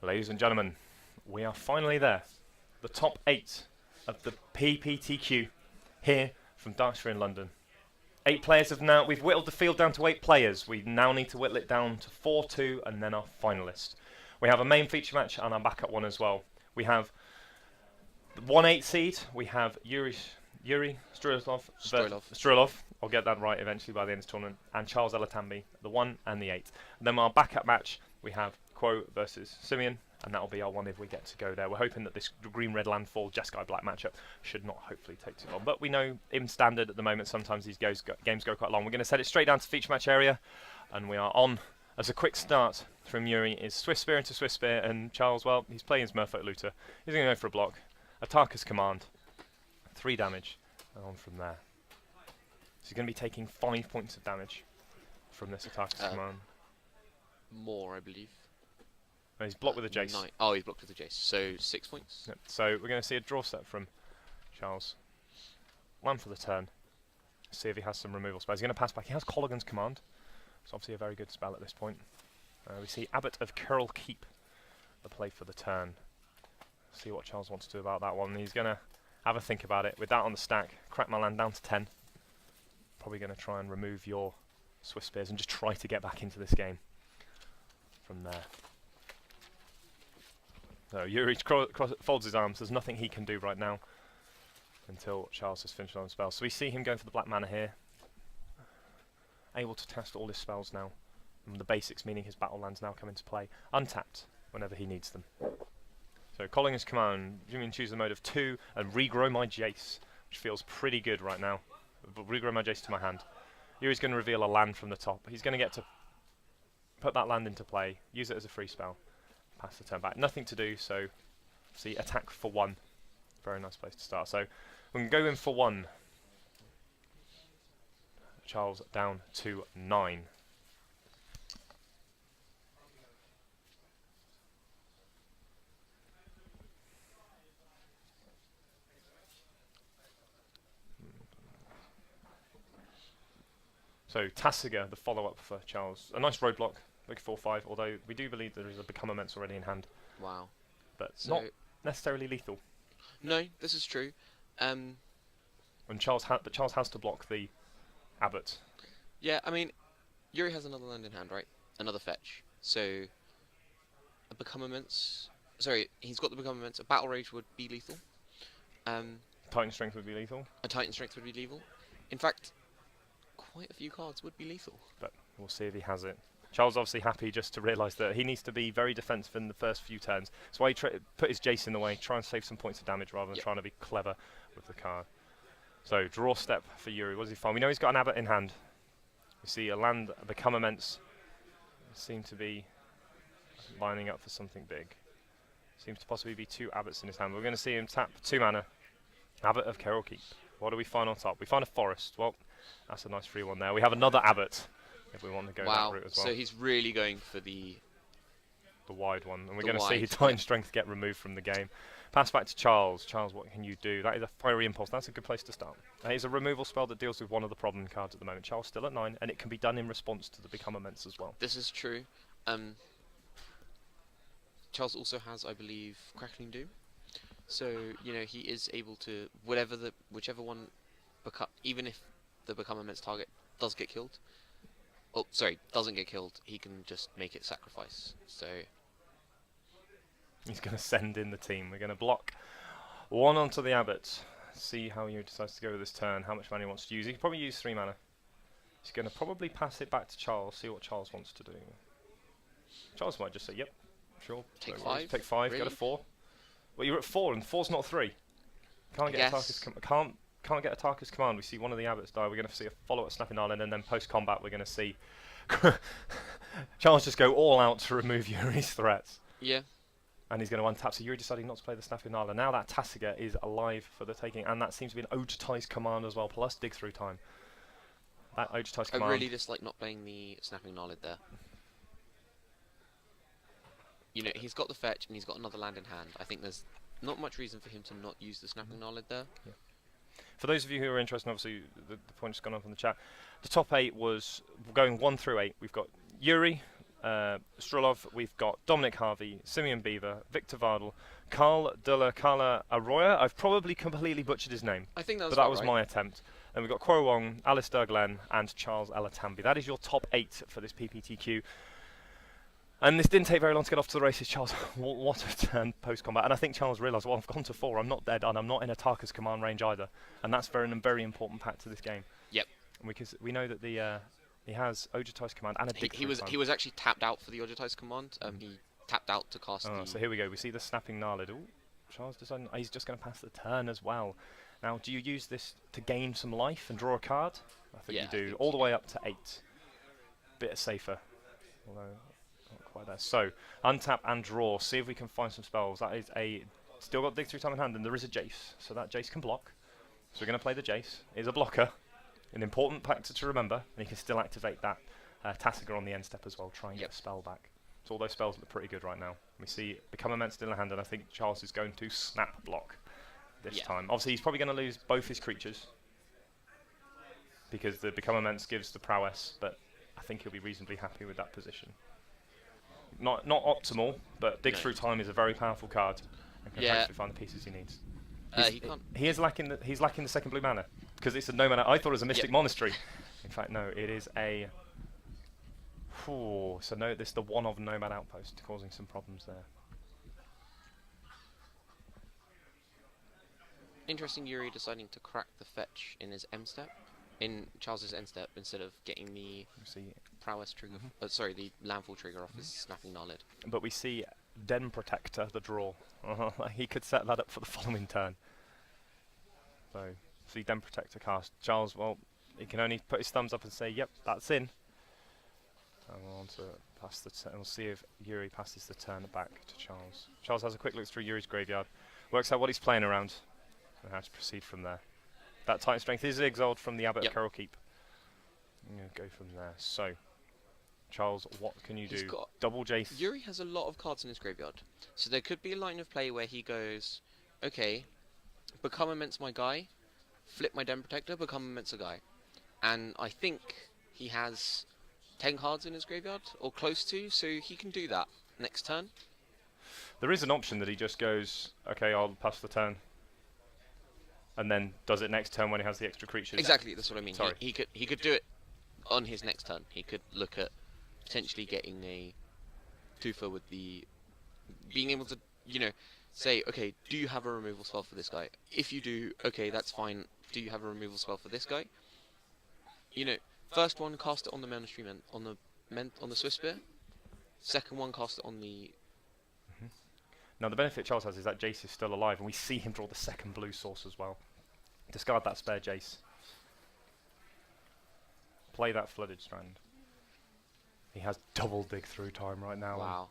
Ladies and gentlemen, we are finally there. The top 8 of the PPTQ here from Dartshire in London. 8 players we've whittled the field down to 8 players. We now need to whittle it down to 4-2 and then our finalists. We have a main feature match and our backup one as well. We have the 1-8 seed. We have Yuri Stroilov. I'll get that right eventually by the end of the tournament. And Charles Eliatamby, the 1 and the 8. And then our backup match, we have Quo versus Simeon, and that'll be our one if we get to go there. We're hoping that this green-red landfall Jeskai black matchup should not hopefully take too long. But we know in standard at the moment sometimes these games go quite long. We're going to set it straight down to feature match area, and we are on. As a quick start from Yuri is Swift Spear into Swift Spear, and Charles, well, he's playing his Merfolk Looter. He's going to go for a block. Attackers command. 3 damage, and on from there. So he's going to be taking 5 points of damage from this Attackers command. More, I believe. No, he's blocked with a Jace. Oh, he's blocked with a Jace. So 6 points. Yep. So we're going to see a draw set from Charles. 1 for the turn. See if he has some removal spells. He's going to pass back. He has Colligan's command. It's obviously a very good spell at this point. We see Abbot of Curl Keep, the play for the turn. See what Charles wants to do about that one. He's going to have a think about it. With that on the stack, crack my land down to 10. Probably going to try and remove your Swift Spears and just try to get back into this game from there. So Yuri folds his arms. There's nothing he can do right now until Charles has finished on the spell. So we see him going for the black mana here. Able to test all his spells now. And the basics, meaning his battle lands now come into play. Untapped whenever he needs them. So calling his command, you mean choose the mode of 2 and regrow my Jace, which feels pretty good right now. Regrow my Jace to my hand. Yuri's going to reveal a land from the top. He's going to get to put that land into play, use it as a free spell. Pass the turn back. Nothing to do, so see, attack for 1. Very nice place to start. So we can go in for 1. Charles down to 9. So Tassiger, the follow-up for Charles. A nice roadblock, like 4-5, although we do believe there is a Become Immense already in hand. Wow. But not necessarily lethal. No, this is true. And Charles has to block the Abbot. Yeah, I mean, Yuri has another land in hand, right? Another fetch. So, a Become Immense... Sorry, he's got the Become Immense. A Battle Rage would be lethal. Titan Strength would be lethal. A Titan Strength would be lethal. In fact, quite a few cards would be lethal. But we'll see if he has it. Charles obviously happy just to realise that he needs to be very defensive in the first few turns. That's why he put his Jace in the way, try and save some points of damage rather than trying to be clever with the card. So, draw step for Yuri. What does he find? We know he's got an Abbot in hand. We see a land Become Immense. Seem to be lining up for something big. Seems to possibly be 2 Abbots in his hand. We're going to see him tap 2 mana. Abbot of Carol Keep. What do we find on top? We find a Forest. Well, that's a nice free one there. We have another Abbot, if we want to go that route as well. So he's really going for the wide one. And we're going to see Titan Strength get removed from the game. Pass back to Charles. Charles, what can you do? That is a Fiery Impulse. That's a good place to start. That is a removal spell that deals with one of the problem cards at the moment. Charles still at 9, and it can be done in response to the Become Immense as well. This is true. Charles also has, I believe, Crackling Doom. So, you know, he is able to, whichever one, even if the Become Immense target does get killed, doesn't get killed, he can just make it sacrifice. So he's going to send in the team. We're going to block 1 onto the Abbot. See how he decides to go with this turn, how much mana he wants to use. He can probably use 3 mana. He's going to probably pass it back to Charles, see what Charles wants to do. Charles might just say, yep, sure. Take 5. Take 5, really? Get a 4. Well, you're at 4, and 4's not 3. Can't get Attackers command. We see one of the Abbots die. We're going to see a follow at Snapping Island, and then post-combat we're going to see Charles just go all out to remove Yuri's threats. Yeah. And he's going to untap. So Yuri deciding not to play the Snapping Island. Now that Tassiger is alive for the taking, and that seems to be an Ojutai command as well, plus Dig Through Time. That Ojutai command. I really dislike not playing the Snapping Knowledge there. You know, he's got the fetch and he's got another land in hand. I think there's not much reason for him to not use the Snapping Knowledge there. Yeah. For those of you who are interested, obviously the point's gone up in the chat. The top 8 was going 1 through 8. We've got Yuri, Stroilov, we've got Dominic Harvey, Simeon Beaver, Victor Vardel, Carl de la Cala Arroyo. I've probably completely butchered his name, I think that but was that about was right. my attempt. And we've got Quo Wong, Alistair Glenn, and Charles Eliatamby. That is your top 8 for this PPTQ. And this didn't take very long to get off to the races, Charles. What a turn post-combat. And I think Charles realised, well, I've gone to 4. I'm not dead, and I'm not in Ataka's command range either. And that's very important part to this game. Yep. Because we know that he has Ojutai's command and a dig He was actually tapped out for the Ojutai's command. He tapped out to cast the... So here we go. We see the snapping Gnarlid. Ooh, Charles decided he's just going to pass the turn as well. Now, do you use this to gain some life and draw a card? I think you do. All the way up to 8. Bit safer. Although... quite there. So, untap and draw. See if we can find some spells. That is a... Still got dig through time in hand, and there is a Jace. So that Jace can block. So we're going to play the Jace. It is a blocker. An important factor to remember. And he can still activate that Tasigur on the end step as well. Try and get a spell back. So all those spells look pretty good right now. We see Become Immense still in hand, and I think Charles is going to snap block this time. Obviously, he's probably going to lose both his creatures. Because the Become Immense gives the prowess, but I think he'll be reasonably happy with that position. Not optimal, but Dig Through Time is a very powerful card, and can hopefully find the pieces he needs. He's lacking the second blue mana because it's a no mana. I thought it was a Mystic Monastery. In fact, no, it is a. So no, this is the one of Nomad Outpost, causing some problems there. Interesting, Yuri deciding to crack the fetch in his M step, in Charles's end step, instead of getting the prowess trigger. Sorry, the landfall trigger off his snapping Gnarlid. But we see Den Protector, the draw. He could set that up for the following turn. So, see Den Protector cast. Charles, well, he can only put his thumbs up and say, yep, that's in. And we'll on to pass the turn. We'll see if Yuri passes the turn back to Charles. Charles has a quick look through Yuri's graveyard, works out what he's playing around, and how to proceed from there. That Titan Strength is exiled from the Abbot of Carol Keep. I'm going to go from there. So, Charles, what can you do? Double Jace. Yuri has a lot of cards in his graveyard. So there could be a line of play where he goes, okay, Become Immense my guy, flip my Den Protector, Become Immense a guy. And I think he has 10 cards in his graveyard, or close to, so he can do that next turn. There is an option that he just goes, okay, I'll pass the turn. And then does it next turn when he has the extra creatures. Exactly, that's what I mean. Sorry. He could do it on his next turn. He could look at potentially getting a twofer with the being able to, say, okay, do you have a removal spell for this guy? If you do, okay, that's fine. Do you have a removal spell for this guy? First one, cast it on the Monastery on the Swift Spear. Second one, cast it on the. Now the benefit Charles has is that Jace is still alive, and we see him draw the second blue source as well. Discard that spare Jace. Play that Flooded Strand. He has double Dig Through Time right now. Wow.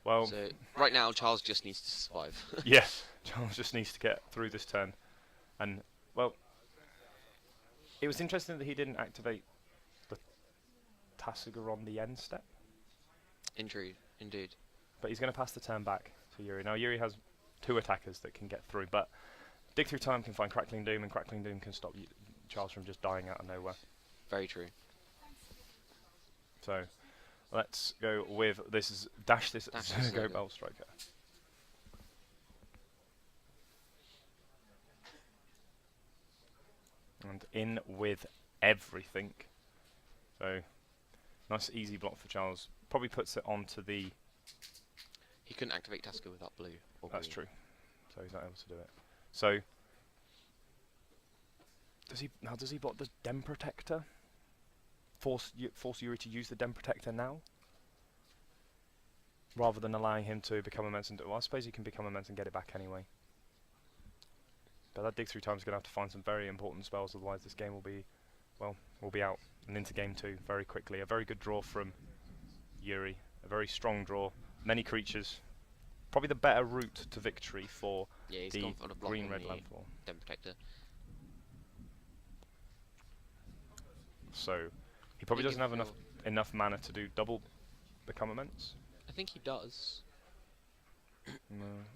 Well, so right now Charles just needs to survive. Yes, Charles just needs to get through this turn, and well, it was interesting that he didn't activate the Tasigur on the end step. Indeed. But he's going to pass the turn back to Yuri. Now Yuri has 2 attackers that can get through, but Dig Through Time can find Crackling Doom, and Crackling Doom can stop Charles from just dying out of nowhere. Very true. So, let's go with this. Dash this Go Bell Striker. And in with everything. So, nice easy block for Charles. Probably puts it onto the... He couldn't activate Tasigur without blue or That's green. true. So he's not able to do it. So, does he block the Den Protector? Force Yuri to use the Den Protector now? Rather than allowing him to become immense and do... Well, I suppose he can become immense and get it back anyway. But that Dig Through Time is going to have to find some very important spells, otherwise this game will be out and into game 2 very quickly. A very good draw from Yuri. A very strong draw. Many creatures. Probably the better route to victory for the green-red landfall. Den Protector. So, he probably doesn't have enough mana to do double Become Immense. I think he does.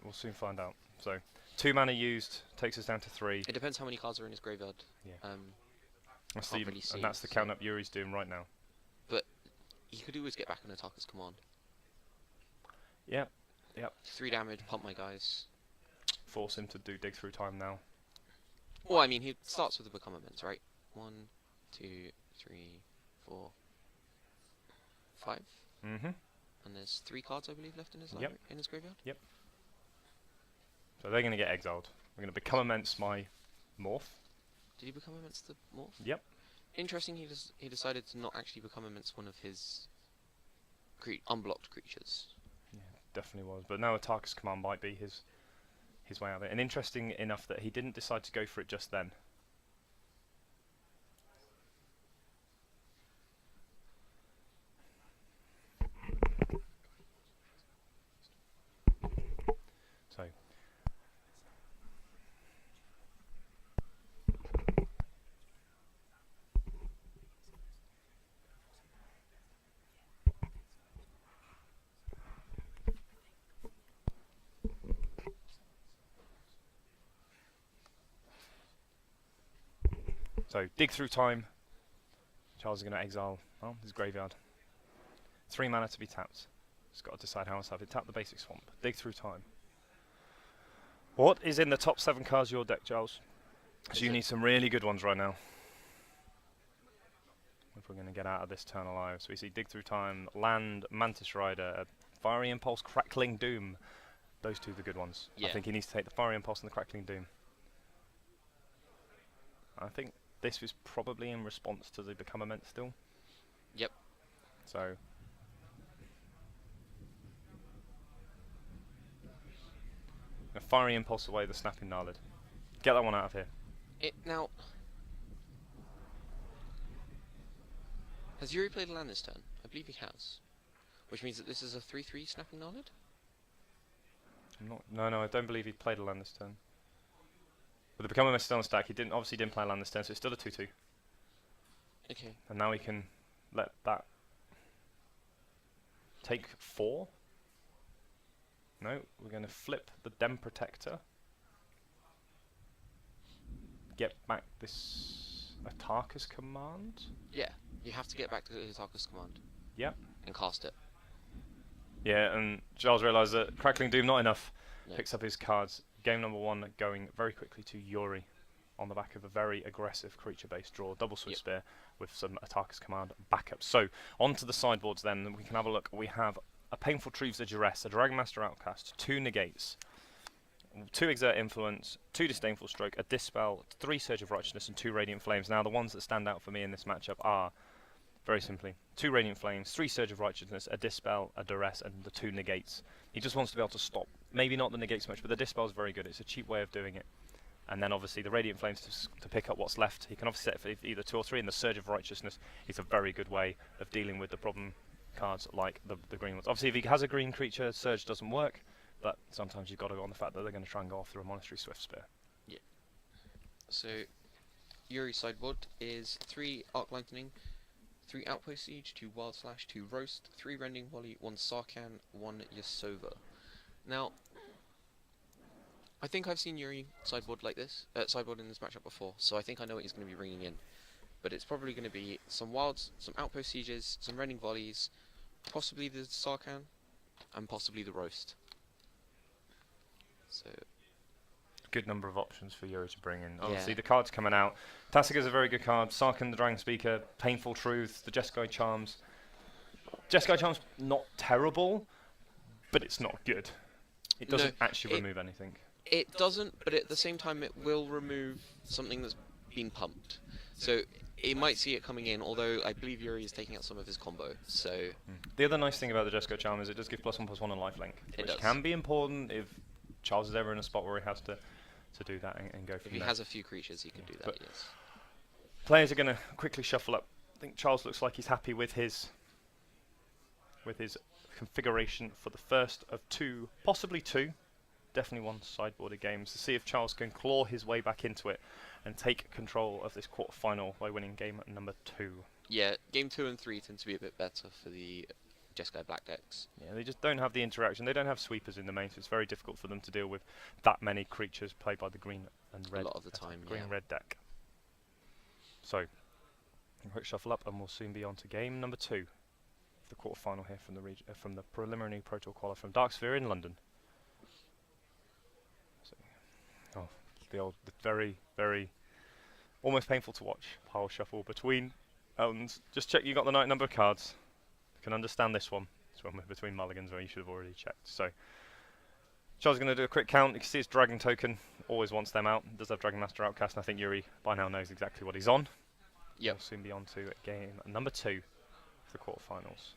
We'll soon find out. So, 2 mana used takes us down to 3. It depends how many cards are in his graveyard. Yeah. And that's the count up Yuri's doing right now. But he could always get back on Ataka's command. Yep. 3 damage, pump my guys. Force him to do dig through time now. Well, I mean, he starts with the Become Immense, right? 1, 2, 3, 4, 5. Mm-hmm. And there's 3 cards, I believe, left in his library, in his graveyard. So they're going to get exiled. We're going to Become Immense my Morph. Did he Become Immense the Morph? Yep. Interesting, he decided to not actually Become Immense one of his unblocked creatures. Yeah, definitely was. But now Ataka's command might be his way out of it. And interesting enough that he didn't decide to go for it just then. So dig through time. Charles is going to exile his graveyard. 3 mana to be tapped. Just got to decide how else to have it. Tap the basic swamp. Dig through time. What is in the top 7 cards of your deck, Charles? So you need some really good ones right now. If we're going to get out of this turn alive. So we see Dig Through Time, Land, Mantis Rider, Fiery Impulse, Crackling Doom. Those 2 are the good ones. Yeah. I think he needs to take the Fiery Impulse and the Crackling Doom. I think this was probably in response to the Become Immense still. Yep. So a Fiery Impulse away the Snapping Gnarlid. Get that one out of here. Now, has Yuri played a land this turn? I believe he has. Which means that this is a 3/3 Snapping Gnarlid? No, I don't believe he played a land this turn. With the Become Immense still on stack, he obviously didn't play a land this turn, so it's still a 2/2. Okay. And now we can let that take 4. No, we're going to flip the Dem Protector. Get back this Ataka's command. Yeah, you have to get back to Ataka's command. Yep. And cast it. Yeah, and Giles realised that Crackling Doom not enough. No. Picks up his cards. Game number 1 going very quickly to Yuri on the back of a very aggressive creature-based draw. Double Swift Spear with some Ataka's command backup. So, on to the sideboards then. We can have a look. We have a Painful Truths, a Duress, a Dragonmaster Outcast, 2 Negates, 2 Exert Influence, 2 Disdainful Stroke, a Dispel, 3 Surge of Righteousness, and 2 Radiant Flames. Now, the ones that stand out for me in this matchup are, very simply, 2 Radiant Flames, 3 Surge of Righteousness, a Dispel, a Duress, and the 2 Negates. He just wants to be able to stop. Maybe not the Negates much, but the Dispel is very good. It's a cheap way of doing it. And then, obviously, the Radiant Flames to pick up what's left. He can obviously set for either 2 or 3, and the Surge of Righteousness is a very good way of dealing with the problem cards like the green ones. Obviously, if he has a green creature, Surge doesn't work, but sometimes you've got to go on the fact that they're going to try and go after a Monastery Swift Spear. Yeah. So, Yuri's sideboard is 3 Arc Lightning, 3 Outpost Siege, 2 Wild Slash, 2 Roast, 3 Rending Volley, 1 Sarkhan, 1 Yasova. Now, I think I've seen Yuri sideboard like this, sideboard in this matchup before, so I think I know what he's going to be bringing in. But it's probably going to be some Wilds, some Outpost Sieges, some Rending Volleys, possibly the Sarkhan, and possibly the Roast. So, good number of options for Yuri to bring in. Yeah. Obviously, the cards coming out. Tassica's a very good card. Sarkhan, the Dragon Speaker, Painful Truth, the Jeskai Charms. Jeskai Charms, not terrible, but it's not good. It doesn't actually remove anything. It doesn't, but at the same time it will remove something that's been pumped. So it might see it coming in, although I believe Yuri is taking out some of his combo. So The other nice thing about the Jeskai Charm is it does give +1/+1 on lifelink, which can be important if Charles is ever in a spot where he has to do that and go from if he there. has a few creatures, he can do that, But yes. Players are going to quickly shuffle up. I think Charles looks like he's happy with his configuration for the first of 2, possibly 2, definitely 1 sideboarded games, to see if Charles can claw his way back into it and take control of this quarterfinal by winning game number 2. Yeah, game 2 and 3 tend to be a bit better for the Jeskai Black decks. Yeah, they just don't have the interaction. They don't have sweepers in the main, so it's very difficult for them to deal with that many creatures played by the green and red. A lot of the time, yeah. Green-red deck. So, a quick shuffle up, and we'll soon be on to game number 2 the quarterfinal here from the from the preliminary Pro Tour qualifier from Darksphere in London. So, oh, the very, very almost painful to watch pile shuffle between. Just check you got the right number of cards. You can understand this one. It's one between mulligans, or you should have already checked. So, Charles is going to do a quick count. You can see his Dragon token. Always wants them out. Does have Dragon Master Outcast, and I think Yuri by now knows exactly what he's on. Yep. We'll soon be on to game number 2 for the quarterfinals.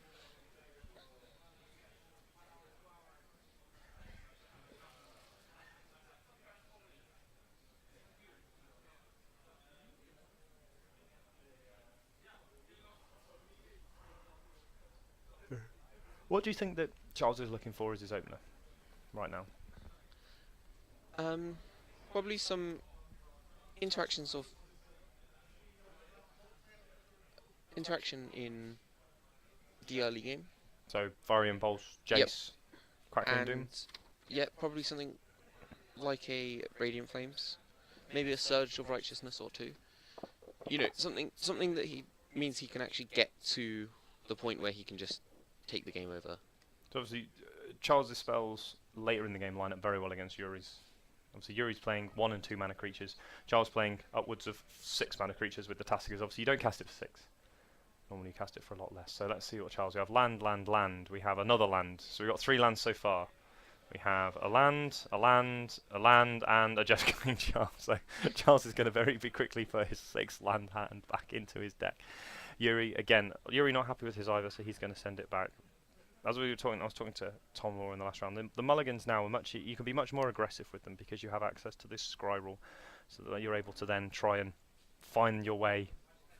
What do you think that Charles is looking for as his opener right now? Probably some interaction in the early game. So Fiery Impulse, Jace, Yep. Crackling Doom. Yeah, probably something like a Radiant Flames, maybe a Surge of Righteousness or two. You know, something that he means he can actually get to the point where he can just take the game over. So obviously, Charles' spells later in the game line up very well against Yuri's. Obviously, Yuri's playing 1 and 2 mana creatures. Charles playing upwards of 6 mana creatures with the Taskers. Obviously, you don't cast it for 6. Normally, you cast it for a lot less. So let's see what Charles. We have land, land, land. We have another land. So we've got 3 lands so far. We have a land, a land, a land, and a Just Killing Charles. So Charles is going to very quickly put his 6th land hand back into his deck. Yuri, again, Yuri not happy with his either, so he's going to send it back. As we were talking, I was talking to Tom Law in the last round. The mulligans now are you can be much more aggressive with them because you have access to this scry rule, so that you're able to then try and find your way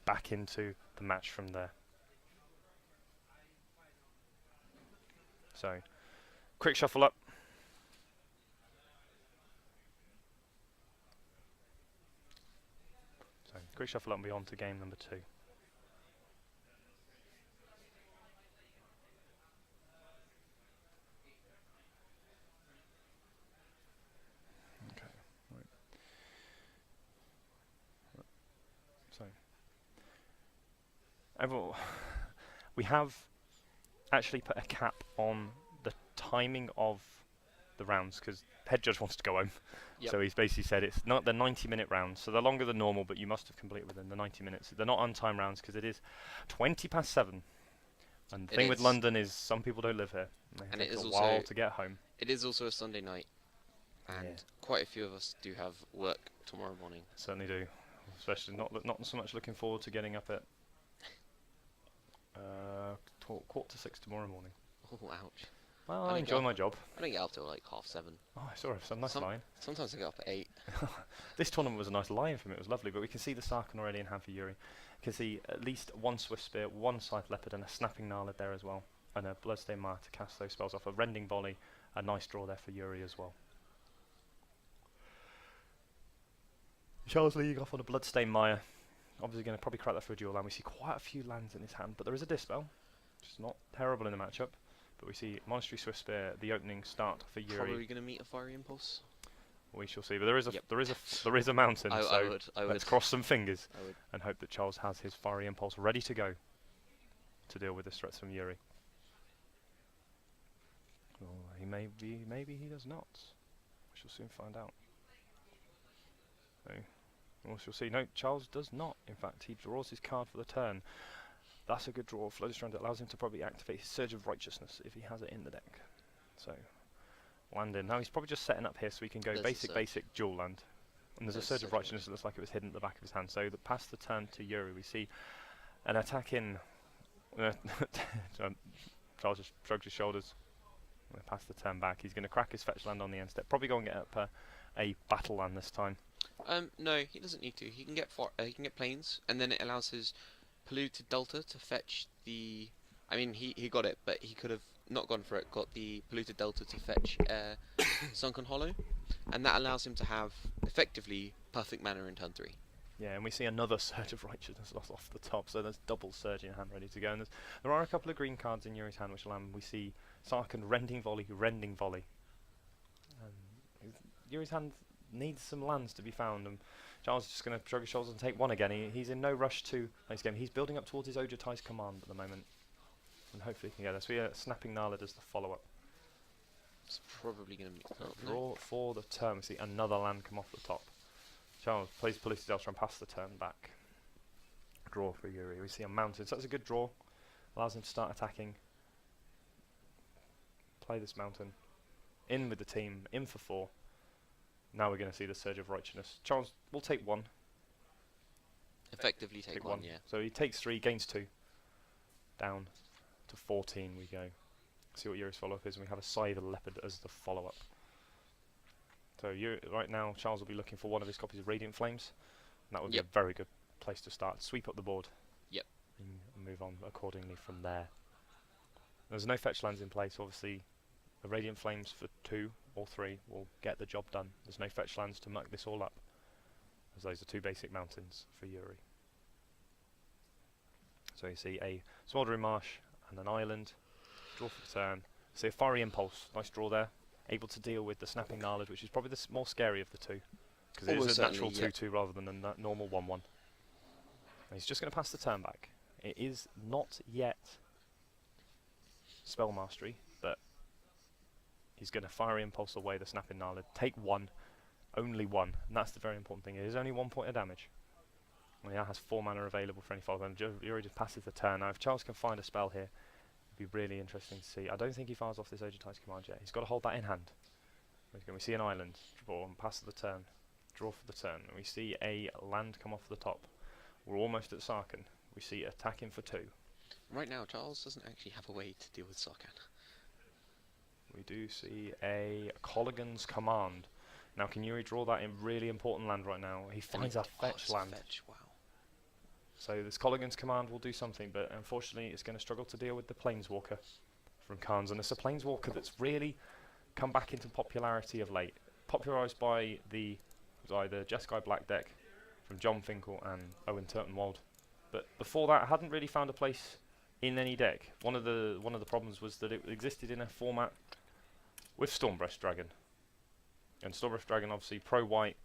back into the match from there. So, quick shuffle up. So, quick shuffle up and be on to game number 2. We have actually put a cap on the timing of the rounds because Head Judge wants to go home. Yep. So he's basically said it's not the 90-minute rounds, so they're longer than normal, but you must have completed within the 90 minutes. They're not untimed rounds because it is 20 past 7. And the thing with London is some people don't live here. And it takes a while to get home. It is also a Sunday night, and quite a few of us do have work tomorrow morning. Certainly do. Especially not so much looking forward to getting up at 5:45 tomorrow morning. Oh, ouch. Well, I enjoy my job. I don't get up till like 7:30. Oh, I saw some nice line. Sometimes I get up at 8. This tournament was a nice line for me. It was lovely, but we can see the Sarkhan already in hand for Yuri. You can see at least 1 Swift Spear, 1 Scythe Leopard, and a Snapping Gnarlid there as well. And a Bloodstained Mire to cast those spells off. A Rending Volley, a nice draw there for Yuri as well. Charles leading off on a Bloodstained Mire. Obviously going to probably crack that for a dual land. We see quite a few lands in his hand, but there is a Dispel. It's not terrible in the matchup. But we see Monastery Swift Spear, the opening start for Yuri. Probably going to meet a Fiery Impulse. We shall see. But there is a mountain. I would. Let's cross some fingers and hope that Charles has his Fiery Impulse ready to go to deal with the threats from Yuri. Well, maybe he does not. We shall soon find out. So, we shall see. No, Charles does not. In fact, he draws his card for the turn. That's a good draw. Floater Strand allows him to probably activate his Surge of Righteousness if he has it in the deck. So, land in. Now he's probably just setting up here so he can go basic dual land. And there's a Surge of Righteousness that looks like it was hidden at the back of his hand. So, past the turn to Yuri, we see an attack in. Charles just shrugs his shoulders. Past the turn back. He's going to crack his fetch land on the end step. Probably go and get up a battle land this time. No, he doesn't need to. He can get planes, and then it allows his Polluted Delta to fetch the. I mean, he got it, but he could have not gone for it. Got the Polluted Delta to fetch Sunken Hollow, and that allows him to have effectively perfect mana in turn 3. Yeah, and we see another Surge of Righteousness off the top, so there's double Surge in hand ready to go. And there are a couple of green cards in Yuri's hand which allow him. We see Sarkhan Rending Volley, Rending Volley. Yuri's hand needs some lands to be found, and Charles is just going to shrug his shoulders and take one again. He's in no rush to play this game. He's building up towards his Ojotai's Command at the moment. and hopefully he can get there. So we snapping Nala does the follow-up. It's probably going to be... Oh, no. Draw for the turn. We see another land come off the top. Charles plays Polluted Delta and pass the turn back. Draw for Yuri. We see a mountain. So that's a good draw. Allows him to start attacking. Play this mountain. In with the team. In for 4. Now we're going to see the Surge of Righteousness. Charles will take 1. Effectively take one, yeah. So he takes 3, gains 2. Down to 14 we go. See what Yuri's follow-up is, and we have a Scythe Leopard as the follow-up. So right now, Charles will be looking for one of his copies of Radiant Flames, and that would be a very good place to start. Sweep up the board. Yep. And move on accordingly from there. There's no fetch lands in place, obviously. The Radiant Flames for 2 or 3 will get the job done. There's no fetch lands to muck this all up, as those are 2 basic mountains for Yuri. So you see a Smouldering Marsh and an island. Draw for the turn. See a Fiery Impulse. Nice draw there. Able to deal with the Snapping Gnarlid, which is probably the more scary of the 2. Because it is a natural 2-2 rather than a normal 1-1. And he's just going to pass the turn back. It is not yet Spell Mastery, but he's going to Fiery Impulse away the Snapping Gnarlid. Take 1. Only 1. And that's the very important thing. It is only 1 point of damage. And he now has 4 mana available for any follow-up. And Yuri just passes the turn. Now if Charles can find a spell here, it'd be really interesting to see. I don't think he fires off this Ogetize command yet. He's got to hold that in hand. We see an island. Draw and pass the turn. Draw for the turn. And we see a land come off the top. We're almost at Sarkhan. We see attacking for 2. Right now, Charles doesn't actually have a way to deal with Sarkhan. We do see a Colligan's Command. Now can Yuri draw that in really important land right now? He finds a fetch land. Wow. So this Colligan's Command will do something, but unfortunately it's going to struggle to deal with the Planeswalker from Khans. And it's a Planeswalker that's really come back into popularity of late. Popularised by the either Jeskai Black deck from John Finkel and Owen Turtenwald. But before that, it hadn't really found a place in any deck. One of the problems was that it existed in a format with Stormbreast Dragon. And Stormbreast Dragon, obviously, pro-white,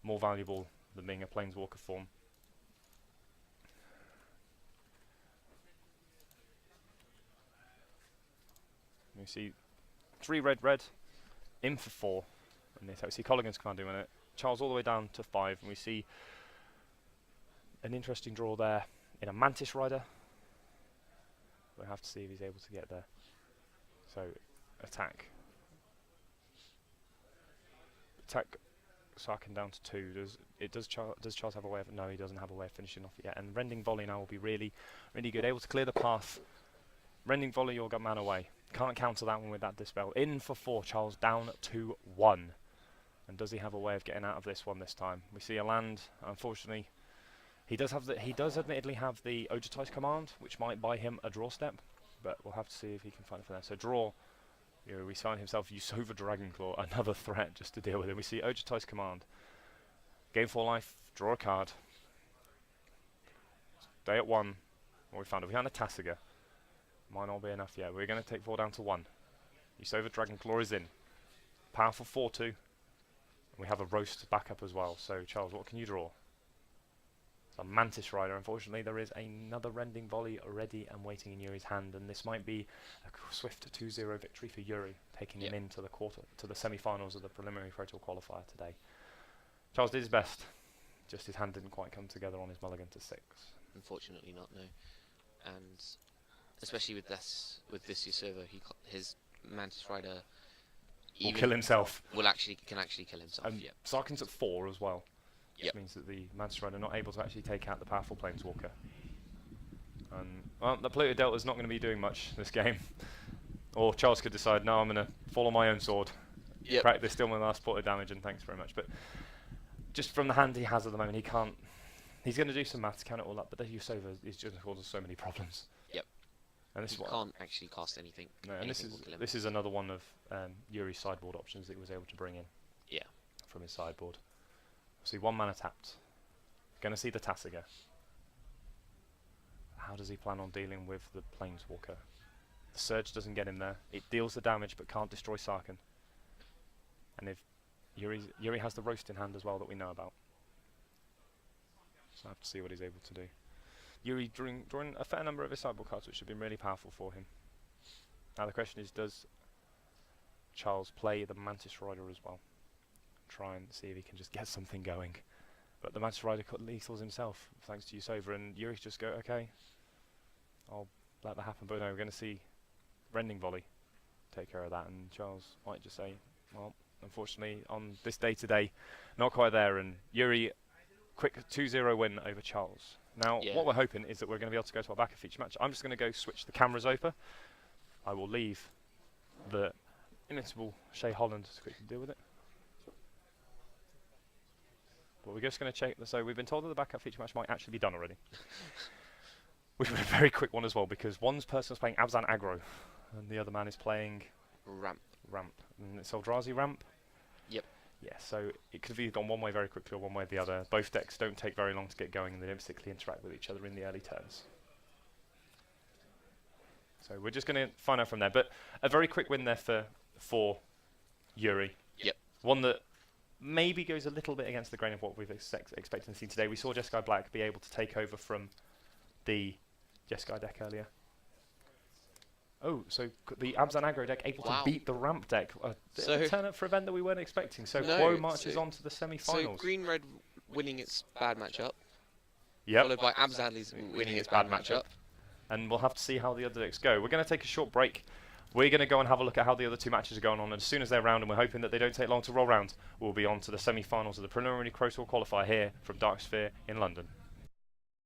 more valuable than being a Planeswalker form. You see 3 red, in for 4. And we see Colligan's Command doing it. Charles all the way down to 5, and we see an interesting draw there in a Mantis Rider. We'll have to see if he's able to get there. So, attack Sarkhan down to 2. Does Charles have a way of... No, he doesn't have a way of finishing off it yet. And Rending Volley now will be really, really good. Able to clear the path. Rending Volley, you'll get mana away. Can't counter that one with that Dispel. In for 4, Charles down to 1. And does he have a way of getting out of this one this time? We see a land. Unfortunately, he does admittedly have the Ogetize command, which might buy him a draw step. But we'll have to see if he can find it for there. So draw. We find himself Yusova Dragonclaw, another threat just to deal with him. We see Ogetize command. Gain 4 life, draw a card. Stay at 1. What we found, if we found a Tasiga, might not be enough yet. We're going to take 4 down to 1. Yusova Dragonclaw is in. Powerful 4-2. And we have a Roast backup as well. So Charles, what can you draw? A Mantis Rider. Unfortunately, there is another Rending Volley ready and waiting in Yuri's hand, and this might be a swift 2-0 victory for Yuri, taking him into the semi-finals of the preliminary Pro Tour qualifier today. Charles did his best, just his hand didn't quite come together on his mulligan to 6. Unfortunately, not no, and especially with this Yusova, his Mantis Rider will kill himself. Can actually kill himself. And yep. Sarkhan's at 4 as well. Yep. Which means that the Mantis Rider not able to actually take out the powerful Planeswalker. And well, the Polluted Delta is not going to be doing much this game. Or Charles could decide, no, I'm going to fall on my own sword. Yep. Practice still my last point of damage, and thanks very much. But just from the hand he has at the moment, he can't. He's going to do some maths, count it all up. But the Yusova is just causing so many problems. Yep. And this can't actually cast anything. No, and this is another one of Yuri's sideboard options that he was able to bring in. Yeah. From his sideboard. See 1 mana tapped. Going to see the Tasiga. How does he plan on dealing with the Planeswalker? The Surge doesn't get him there. It deals the damage but can't destroy Sarkhan. And if Yuri has the Roast in hand as well that we know about. So I have to see what he's able to do. Yuri drawing a fair number of his sideboard cards, which have been really powerful for him. Now the question is, does Charles play the Mantis Rider as well? Try and see if he can just get something going. But the Mantis Rider cut lethals himself, thanks to Yusova, and Yuri just go, okay, I'll let that happen. But no, we're going to see Rending Volley take care of that, and Charles might just say, well, unfortunately, on this day today, not quite there, and Yuri, quick 2-0 win over Charles. Now, what we're hoping is that we're going to be able to go to our backup feature match. I'm just going to go switch the cameras over. I will leave the inimitable Shay Holland to quickly deal with it. But we're just going to check. So we've been told that the backup feature match might actually be done already. Which was a very quick one as well, because one person's playing Abzan aggro, and the other man is playing Ramp. And it's Eldrazi ramp? Yep. Yeah, so it could have either gone one way very quickly or one way or the other. Both decks don't take very long to get going, and they don't particularly interact with each other in the early turns. So we're just going to find out from there. But a very quick win there for Yuri. Yep. One that maybe goes a little bit against the grain of what we've expected to see today. We saw Jeskai Black be able to take over from the Jeskai deck earlier. Oh, so the Abzan aggro deck able to beat the ramp deck. A turn up for an event that we weren't expecting. So Quo marches on to the semi-finals. So green-red winning its bad matchup. Yep. Followed by Abzadli's winning its bad matchup. And we'll have to see how the other decks go. We're going to take a short break. We're going to go and have a look at how the other two matches are going on. And as soon as they're round, and we're hoping that they don't take long to roll round, we'll be on to the semi-finals of the preliminary Pro Tour qualifier here from Dark Sphere in London.